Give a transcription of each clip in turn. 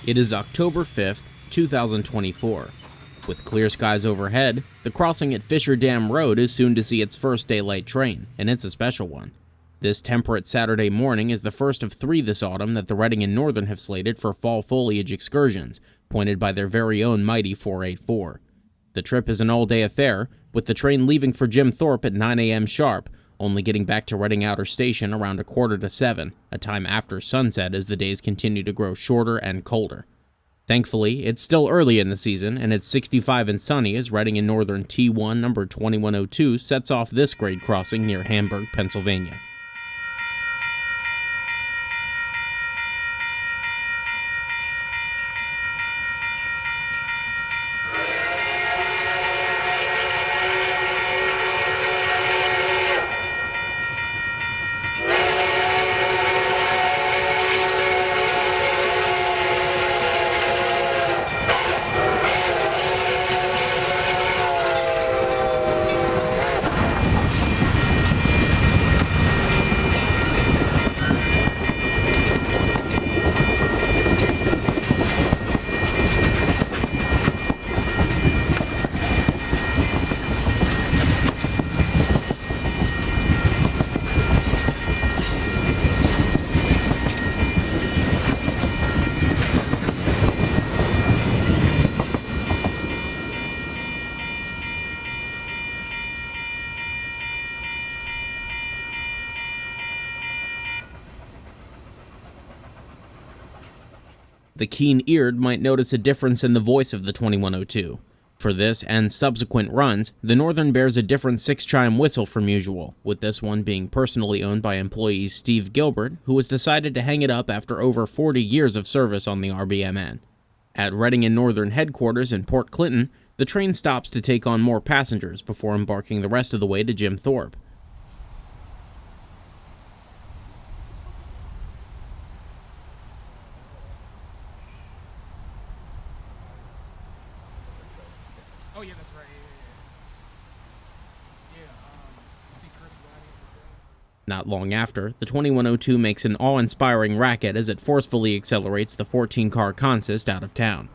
It is October 5th, 2024. With clear skies overhead, the crossing at Fisher Dam Road is soon to see its first daylight train, and it's a special one. This temperate Saturday morning is the first of 3 this autumn that the Reading and Northern have slated for fall foliage excursions, pointed by their very own mighty 484. The trip is an all-day affair, with the train leaving for Jim Thorpe at 9 a.m. sharp, only getting back to Reading Outer Station around 6:45, a time after sunset as the days continue to grow shorter and colder. Thankfully, it's still early in the season, and it's 65 and sunny as Reading and Northern T1 number 2102 sets off this grade crossing near Hamburg, Pennsylvania. The keen-eared might notice a difference in the voice of the 2102. For this and subsequent runs, the Northern bears a different 6-chime whistle from usual, with this one being personally owned by employee Steve Gilbert, who has decided to hang it up after over 40 years of service on the RBMN. At Reading and Northern headquarters in Port Clinton, the train stops to take on more passengers before embarking the rest of the way to Jim Thorpe. Not long after, the 2102 makes an awe-inspiring racket as it forcefully accelerates the 14-car consist out of town.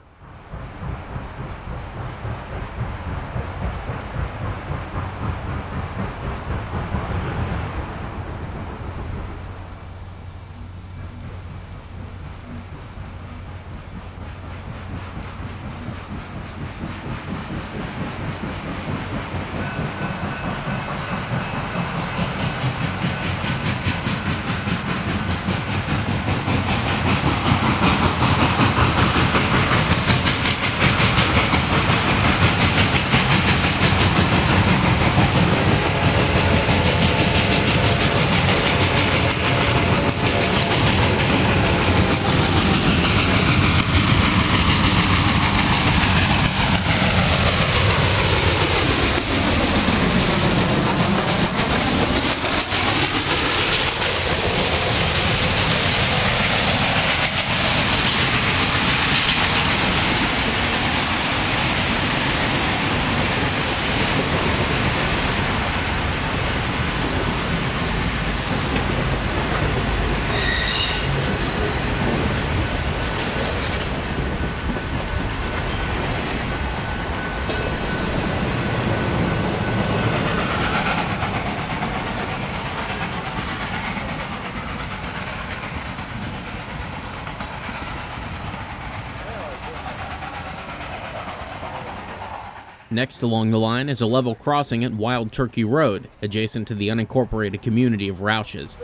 Next along the line is a level crossing at Wild Turkey Road, adjacent to the unincorporated community of Rauschs.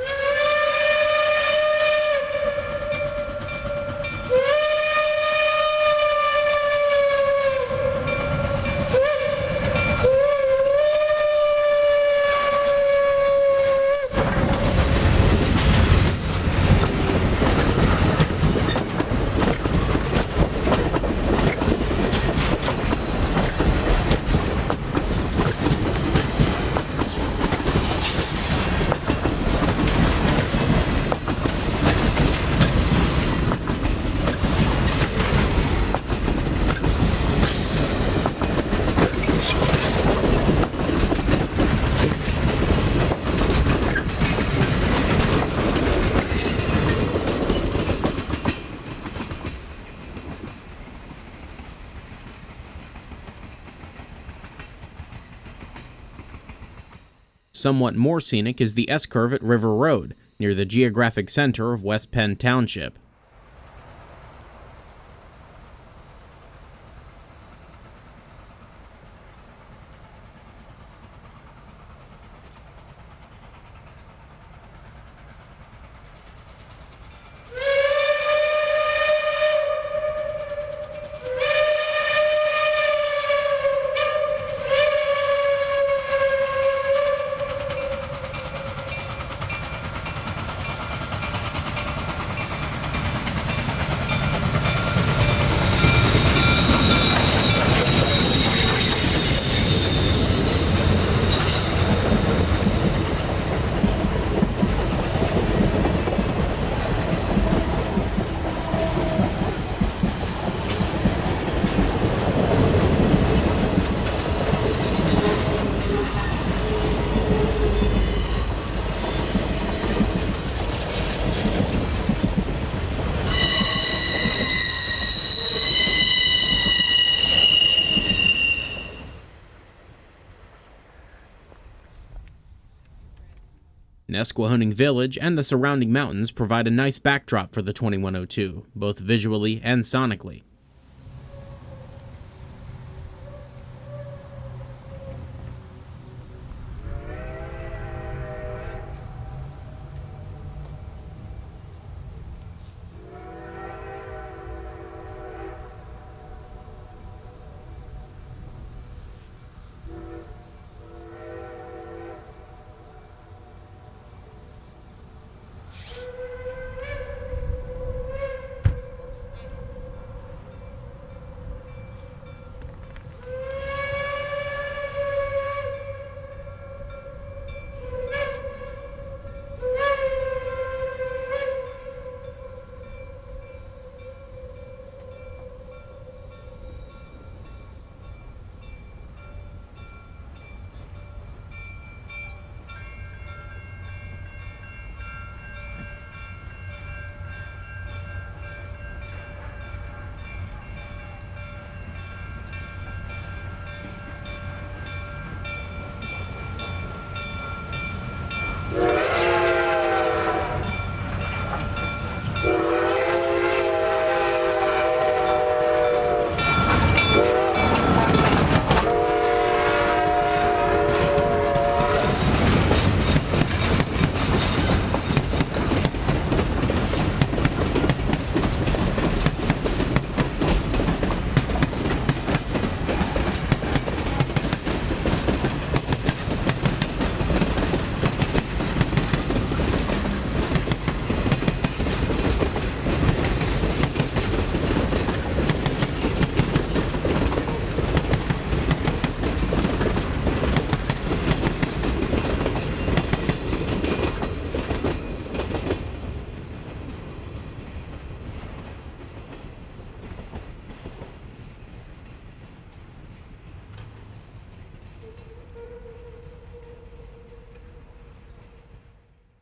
somewhat more scenic is the S-curve at River Road, near the geographic center of West Penn Township. Nesquehoning Village and the surrounding mountains provide a nice backdrop for the 2102, both visually and sonically.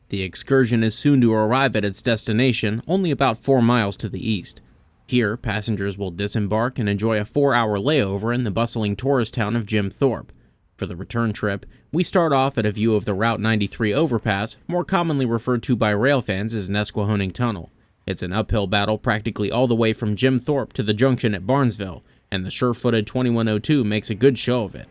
The excursion is soon to arrive at its destination, only about 4 miles to the east. Here, passengers will disembark and enjoy a 4-hour layover in the bustling tourist town of Jim Thorpe. For the return trip, we start off at a view of the Route 93 overpass, more commonly referred to by rail fans as Nesquehoning Tunnel. It's an uphill battle practically all the way from Jim Thorpe to the junction at Barnesville, and the sure-footed 2102 makes a good show of it.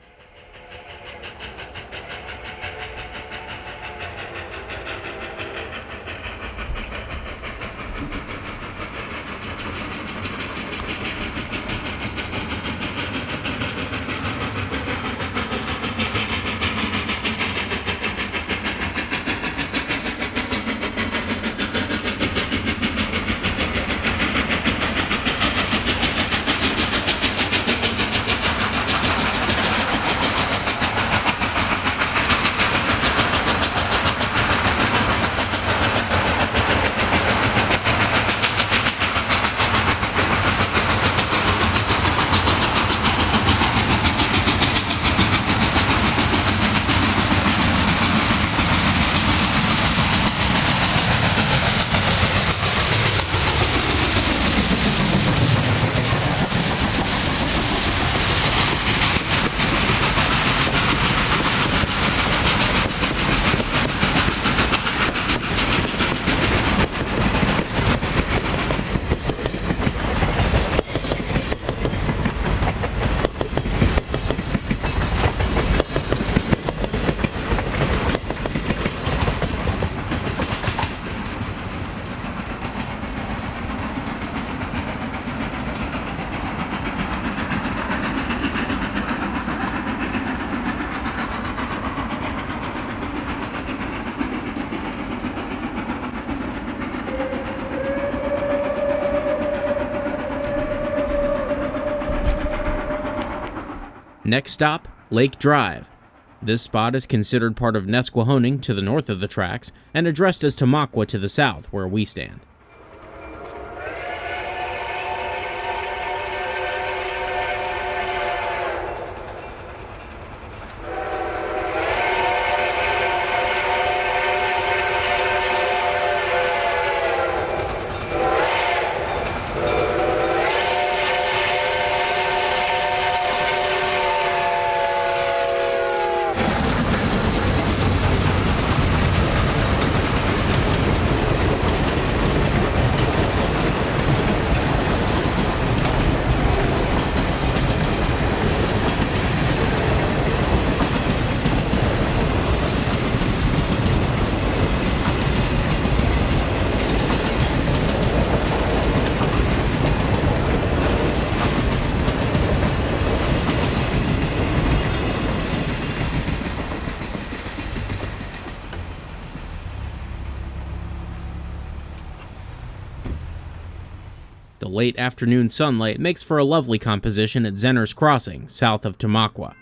Next stop, Lake Drive. This spot is considered part of Nesquehoning to the north of the tracks and addressed as Tamaqua to the south, where we stand. The late afternoon sunlight makes for a lovely composition at Zehners Crossing, south of Tamaqua.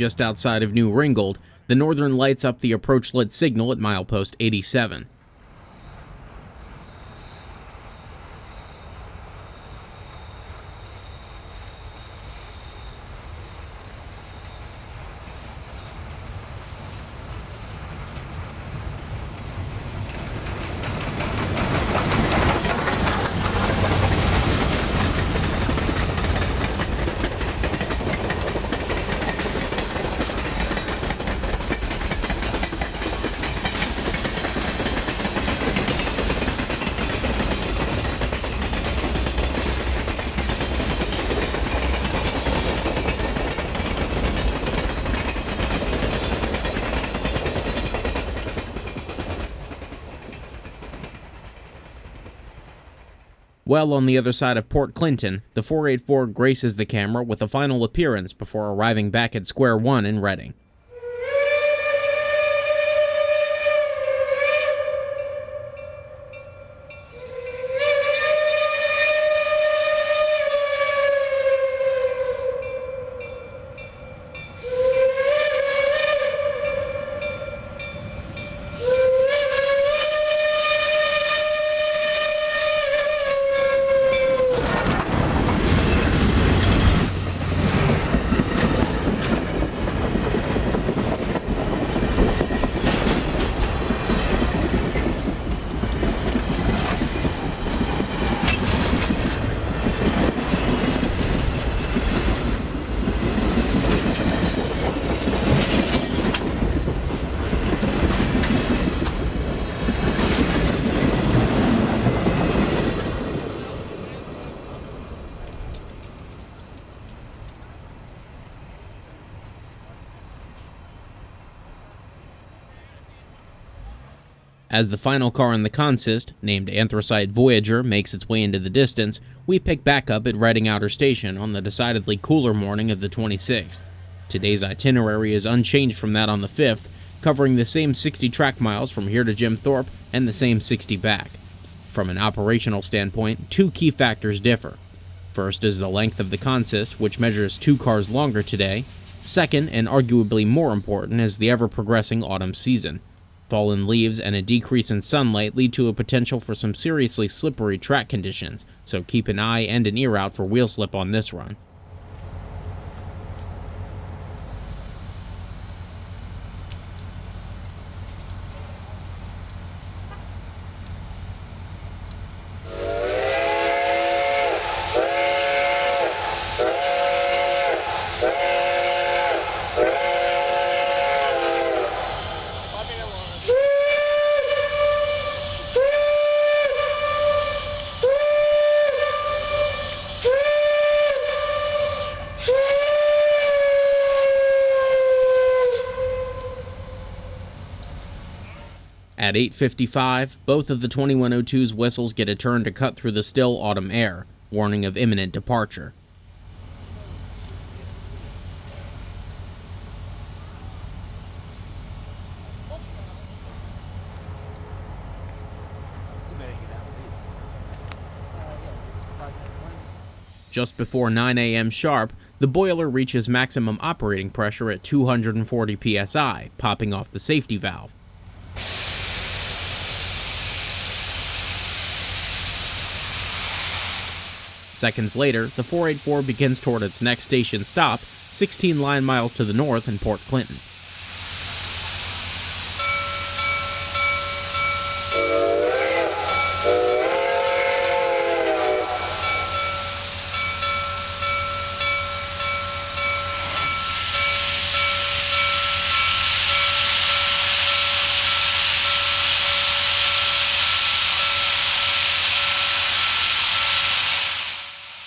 Just outside of New Ringgold, the Northern lights up the approach lit signal at milepost 87. Well on the other side of Port Clinton, the 484 graces the camera with a final appearance before arriving back at Square One in Reading. As the final car in the consist, named Anthracite Voyager, makes its way into the distance, we pick back up at Reading Outer Station on the decidedly cooler morning of the 26th. Today's itinerary is unchanged from that on the 5th, covering the same 60 track miles from here to Jim Thorpe and the same 60 back. From an operational standpoint, two key factors differ. First is the length of the consist, which measures 2 cars longer today, Second, and arguably more important, is the ever-progressing autumn season. Fallen leaves and a decrease in sunlight lead to a potential for some seriously slippery track conditions, so keep an eye and an ear out for wheel slip on this run. At 8:55, both of the 2102's whistles get a turn to cut through the still autumn air, warning of imminent departure. Just before 9 a.m. sharp, the boiler reaches maximum operating pressure at 240 psi, popping off the safety valve. Seconds later, the 484 begins toward its next station stop, 16 line miles to the north in Port Clinton.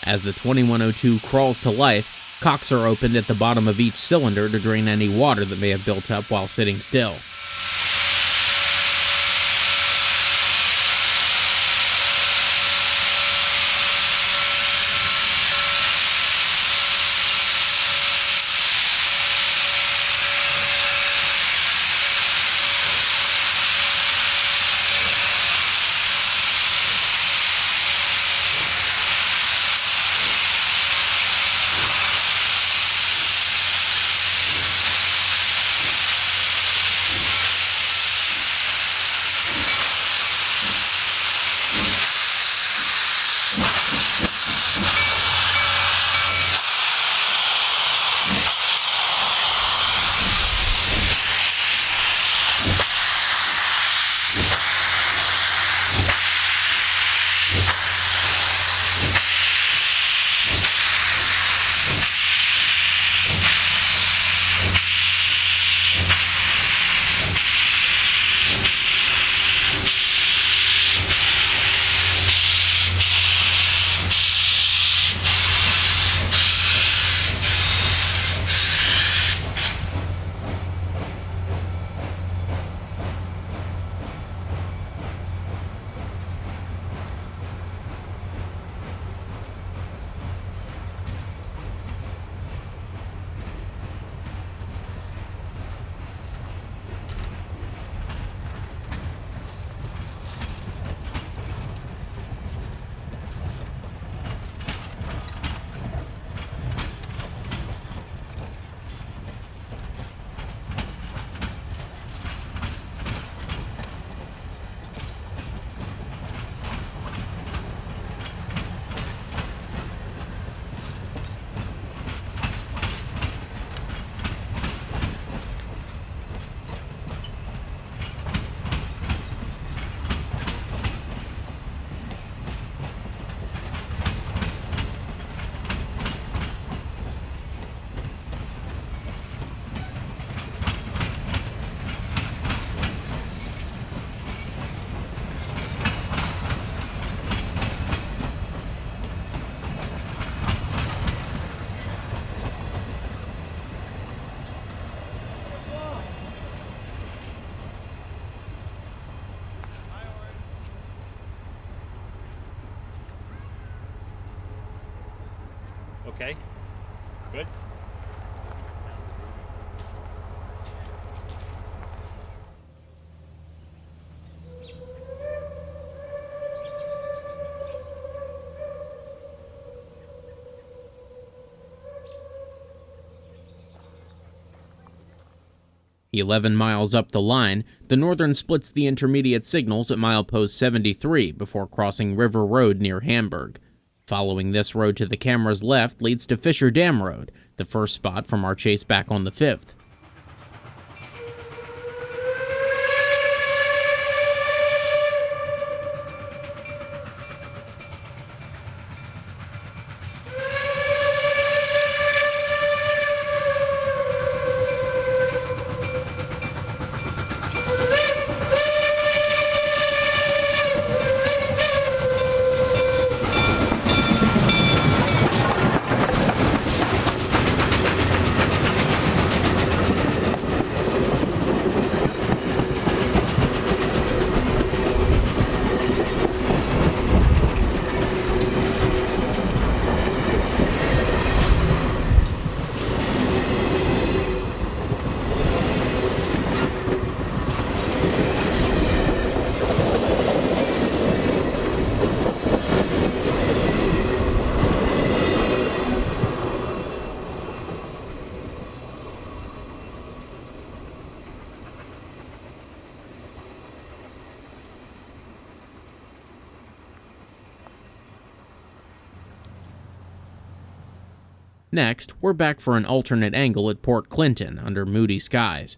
As the 2102 crawls to life, cocks are opened at the bottom of each cylinder to drain any water that may have built up while sitting still. Okay, good. 11 miles up the line, the Northern splits the intermediate signals at milepost 73 before crossing River Road near Hamburg. Following this road to the camera's left leads to Fisher Dam Road, the first spot from our chase back on the 5th. Next, we're back for an alternate angle at Port Clinton under moody skies.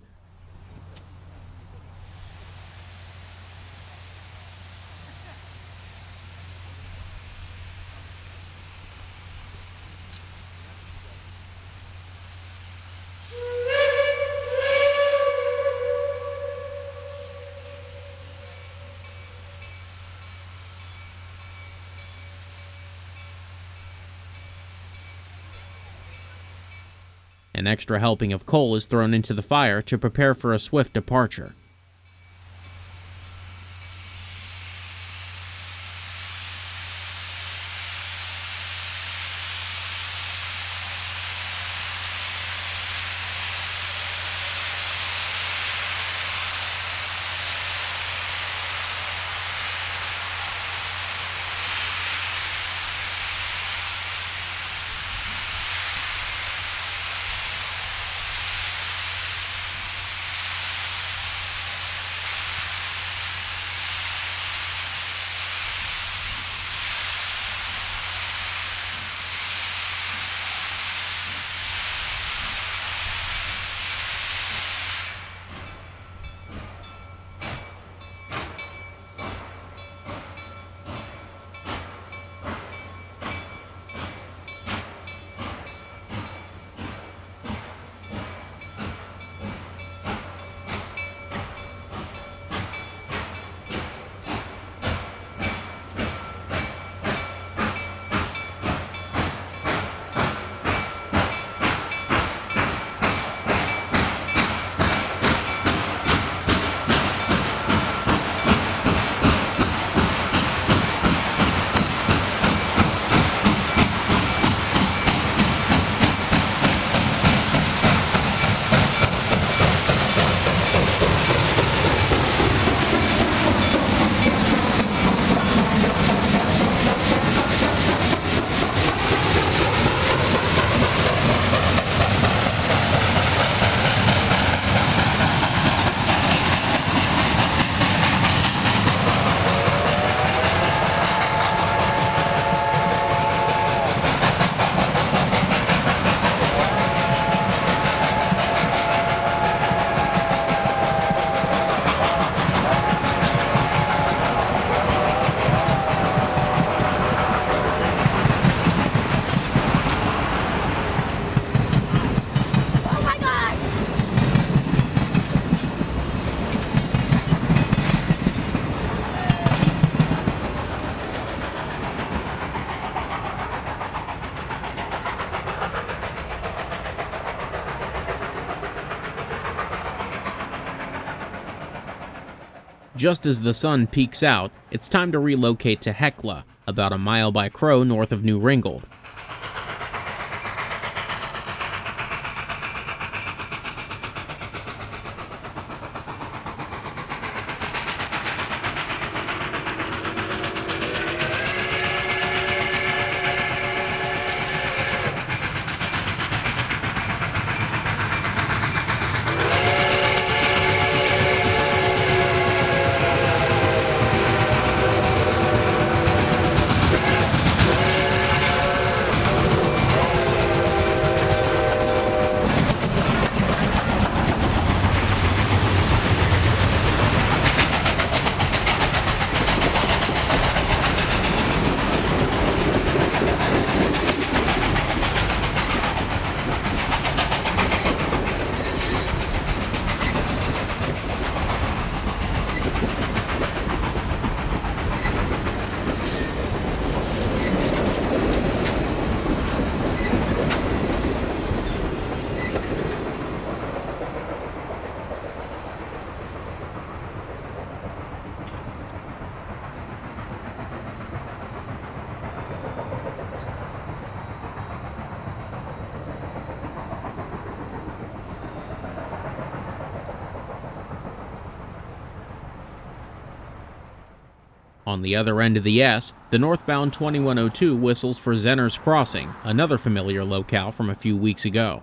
An extra helping of coal is thrown into the fire to prepare for a swift departure. Just as the sun peaks out, it's time to relocate to Hecla, about a mile by crow north of New Ringgold. On the other end of the S, the northbound 2102 whistles for Zehners Crossing, another familiar locale from a few weeks ago.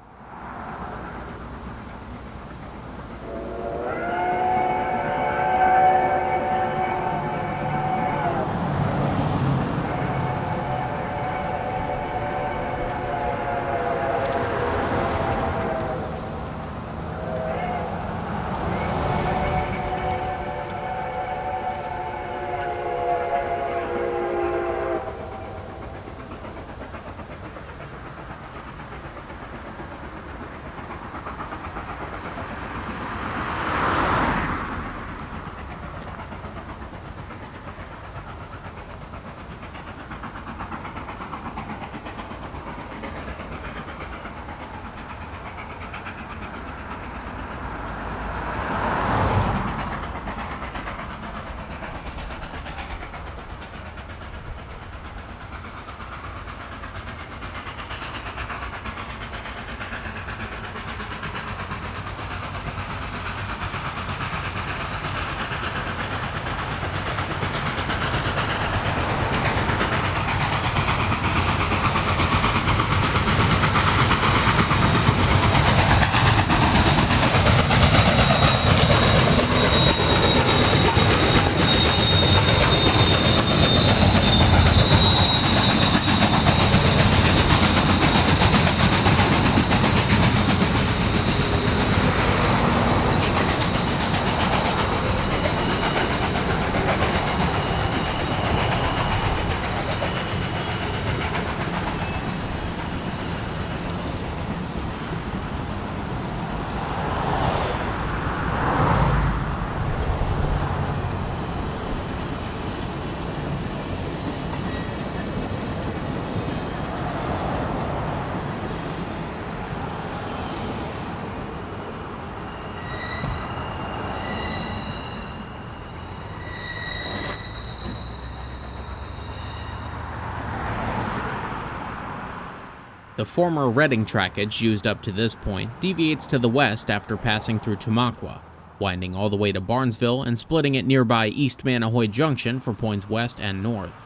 The former Reading trackage used up to this point deviates to the west after passing through Tamaqua, winding all the way to Barnesville and splitting at nearby East Manahoy Junction for points west and north.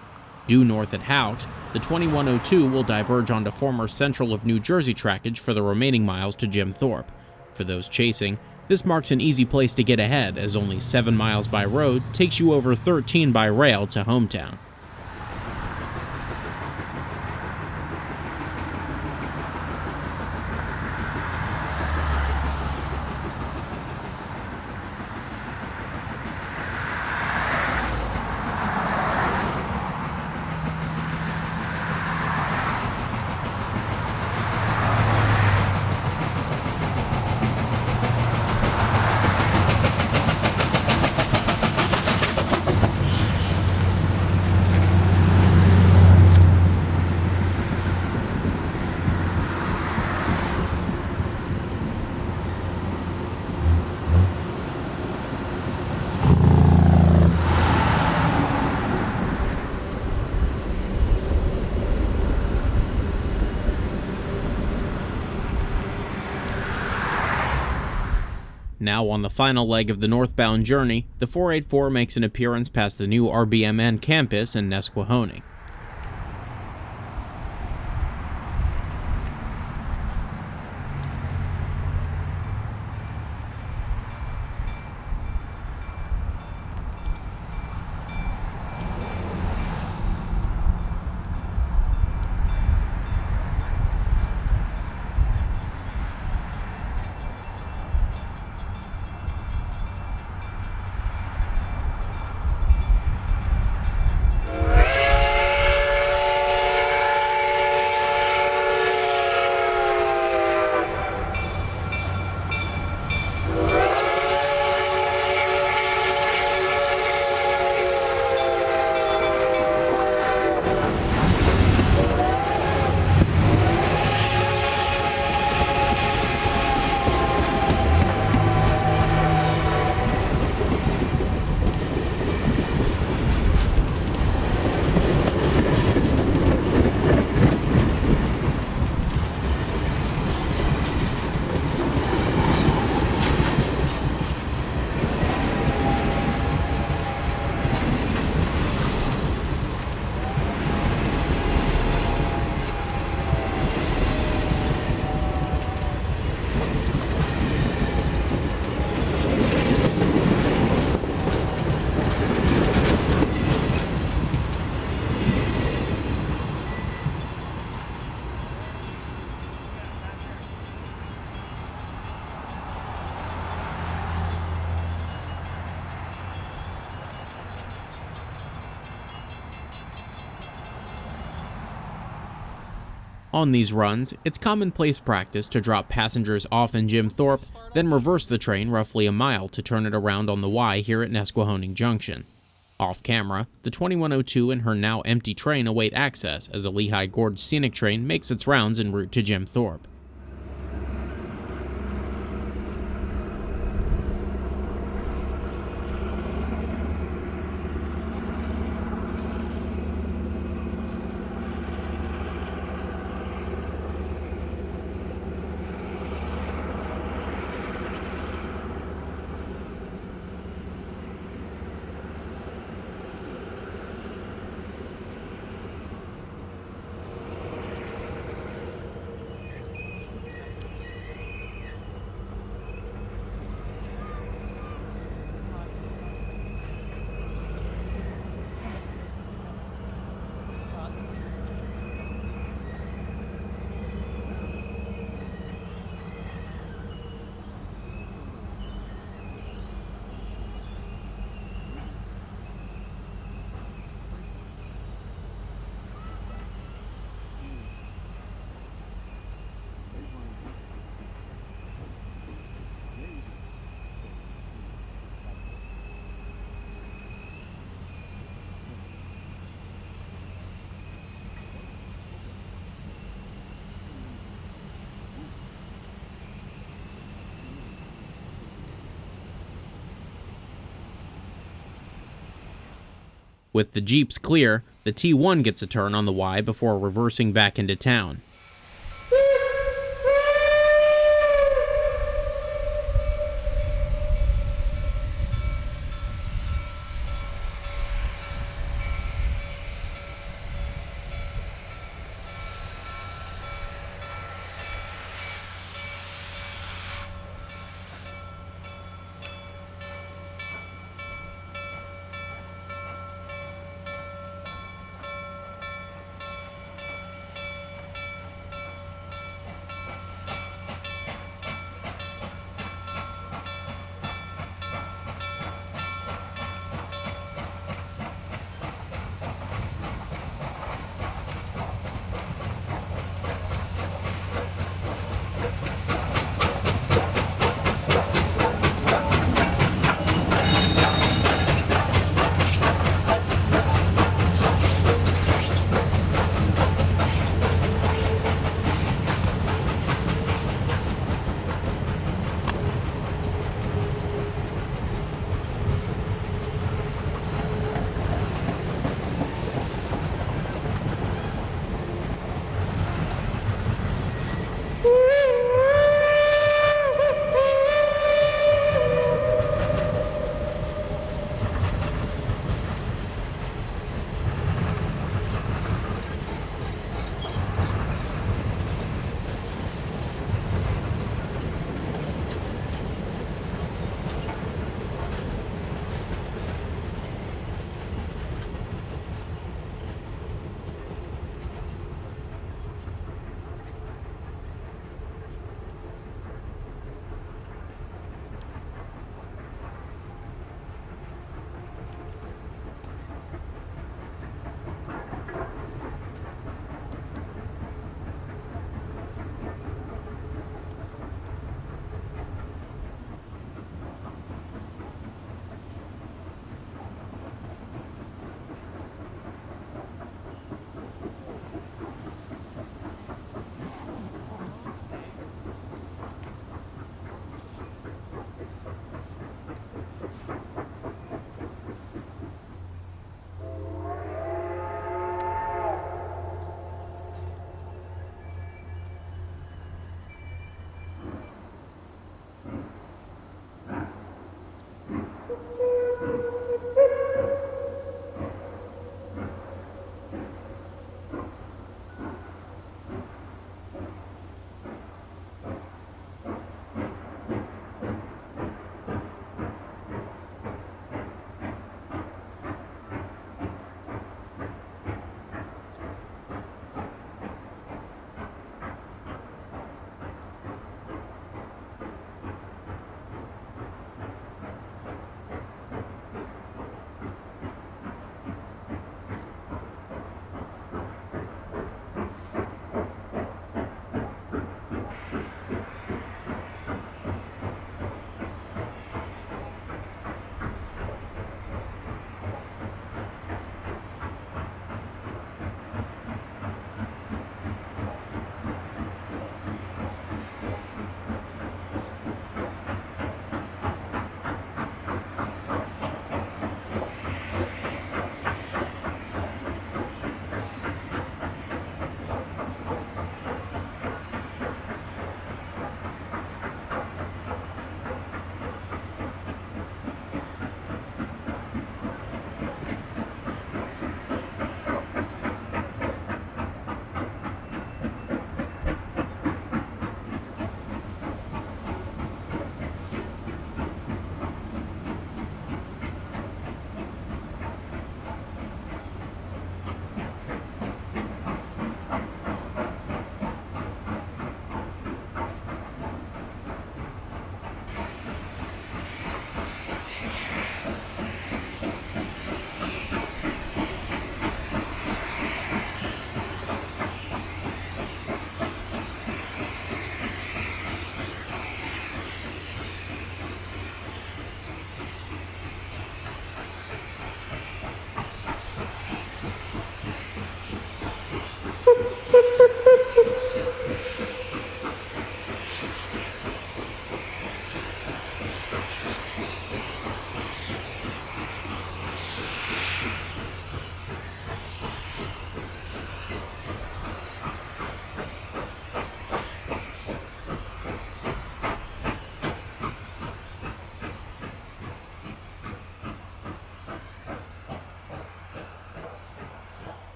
Due north at Hauks, the 2102 will diverge onto former Central of New Jersey trackage for the remaining miles to Jim Thorpe. For those chasing, this marks an easy place to get ahead, as only 7 miles by road takes you over 13 by rail to hometown. Now on the final leg of the northbound journey, the 484 makes an appearance past the new RBMN campus in Nesquehoning. On these runs, it's commonplace practice to drop passengers off in Jim Thorpe, then reverse the train roughly a mile to turn it around on the Y here at Nesquehoning Junction. Off camera, the 2102 and her now empty train await access as a Lehigh Gorge scenic train makes its rounds en route to Jim Thorpe. With the Geeps clear, the T1 gets a turn on the Y before reversing back into town.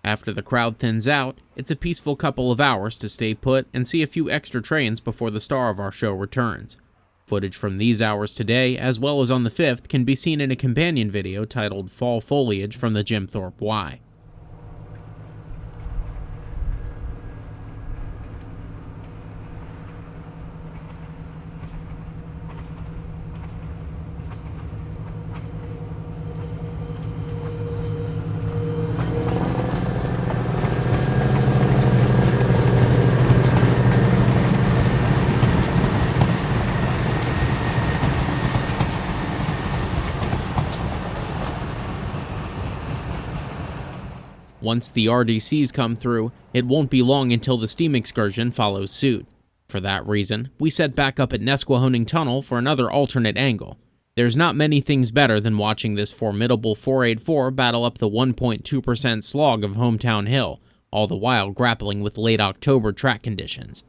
After the crowd thins out, it's a peaceful couple of hours to stay put and see a few extra trains before the star of our show returns. Footage from these hours today, as well as on the 5th, can be seen in a companion video titled Fall Foliage from the Jim Thorpe Y. Once the RDCs come through, it won't be long until the steam excursion follows suit. For that reason, we set back up at Nesquehoning Tunnel for another alternate angle. There's not many things better than watching this formidable 484 battle up the 1.2% slog of Hometown Hill, all the while grappling with late October track conditions.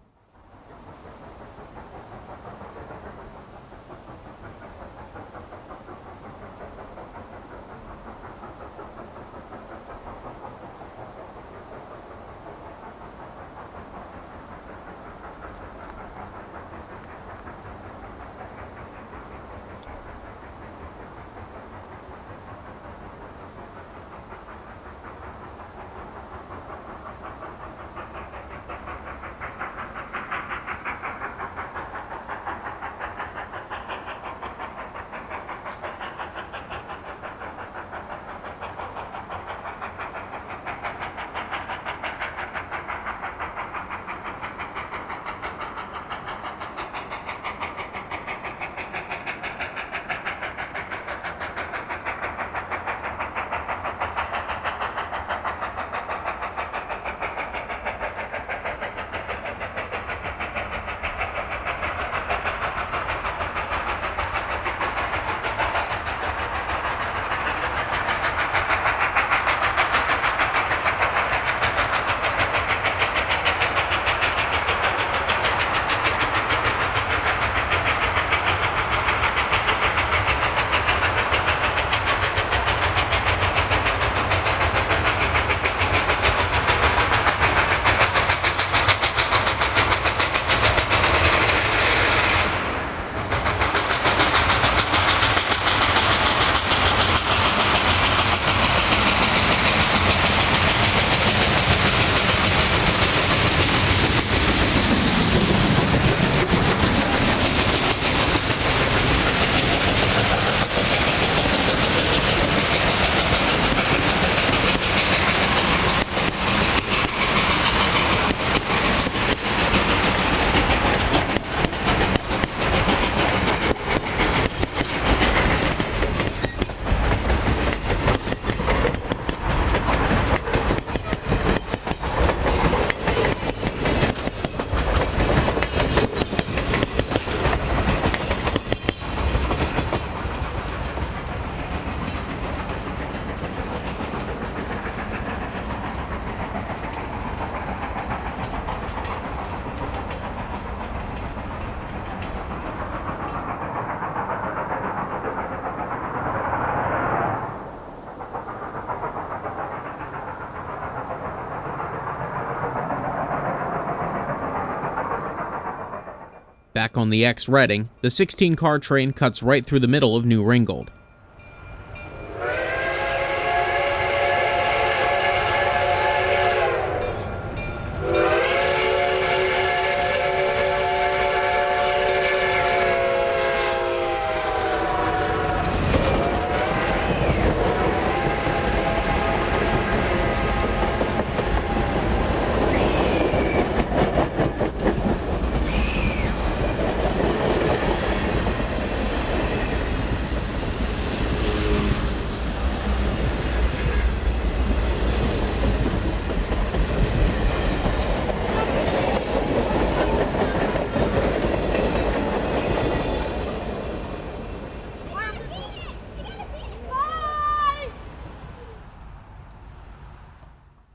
Back on the X Reading, the 16-car train cuts right through the middle of New Ringgold.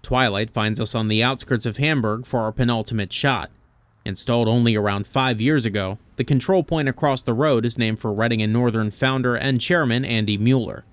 Twilight finds us on the outskirts of Hamburg for our penultimate shot. Installed only around 5 years ago, the control point across the road is named for Reading and Northern founder and chairman Andy Muller.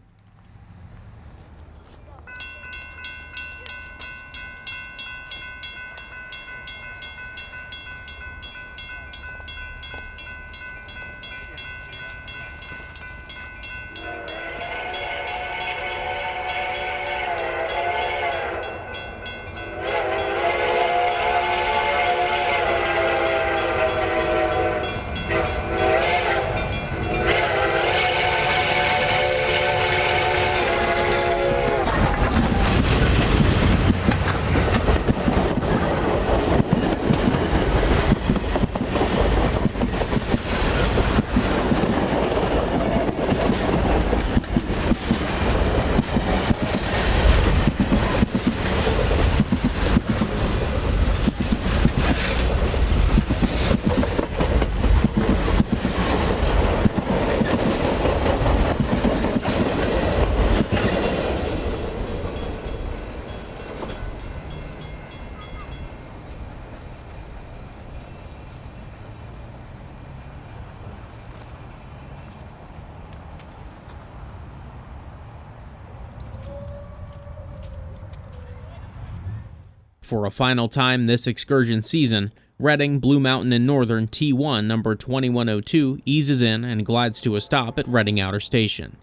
For a final time this excursion season, Reading, Blue Mountain, and Northern T1 number 2102 eases in and glides to a stop at Reading Outer Station.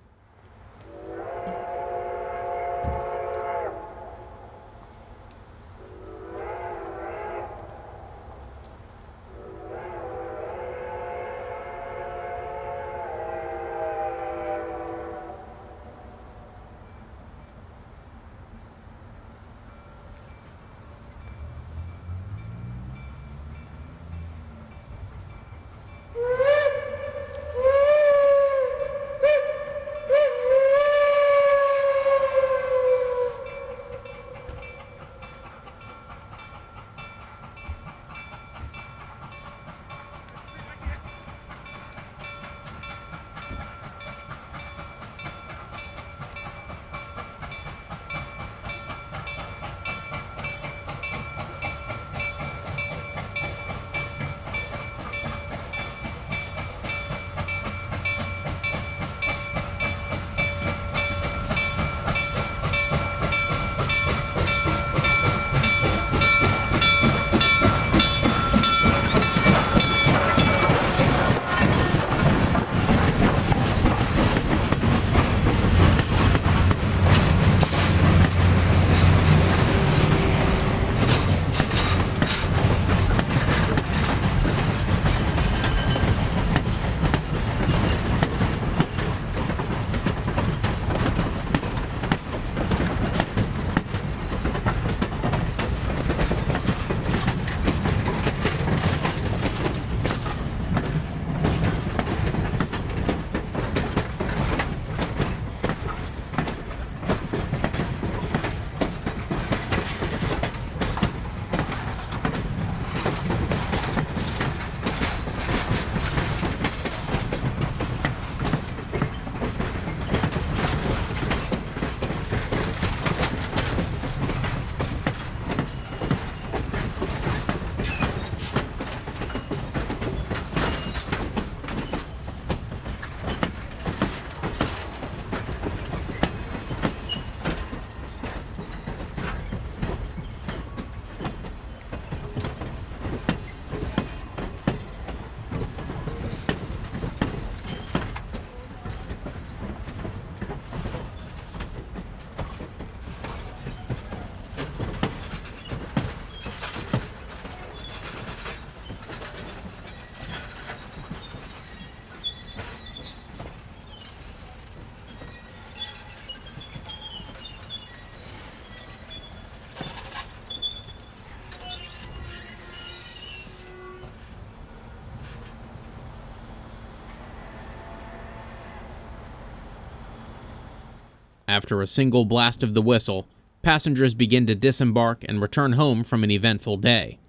After a single blast of the whistle, passengers begin to disembark and return home from an eventful day.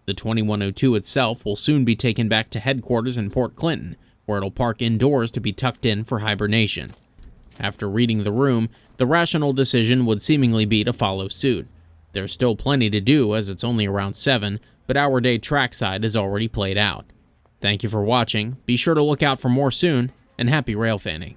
The 2102 itself will soon be taken back to headquarters in Port Clinton, where it'll park indoors to be tucked in for hibernation. After reading the room, the rational decision would seemingly be to follow suit. There's still plenty to do as it's only around 7, but our day trackside is already played out. Thank you for watching, be sure to look out for more soon, and happy rail fanning.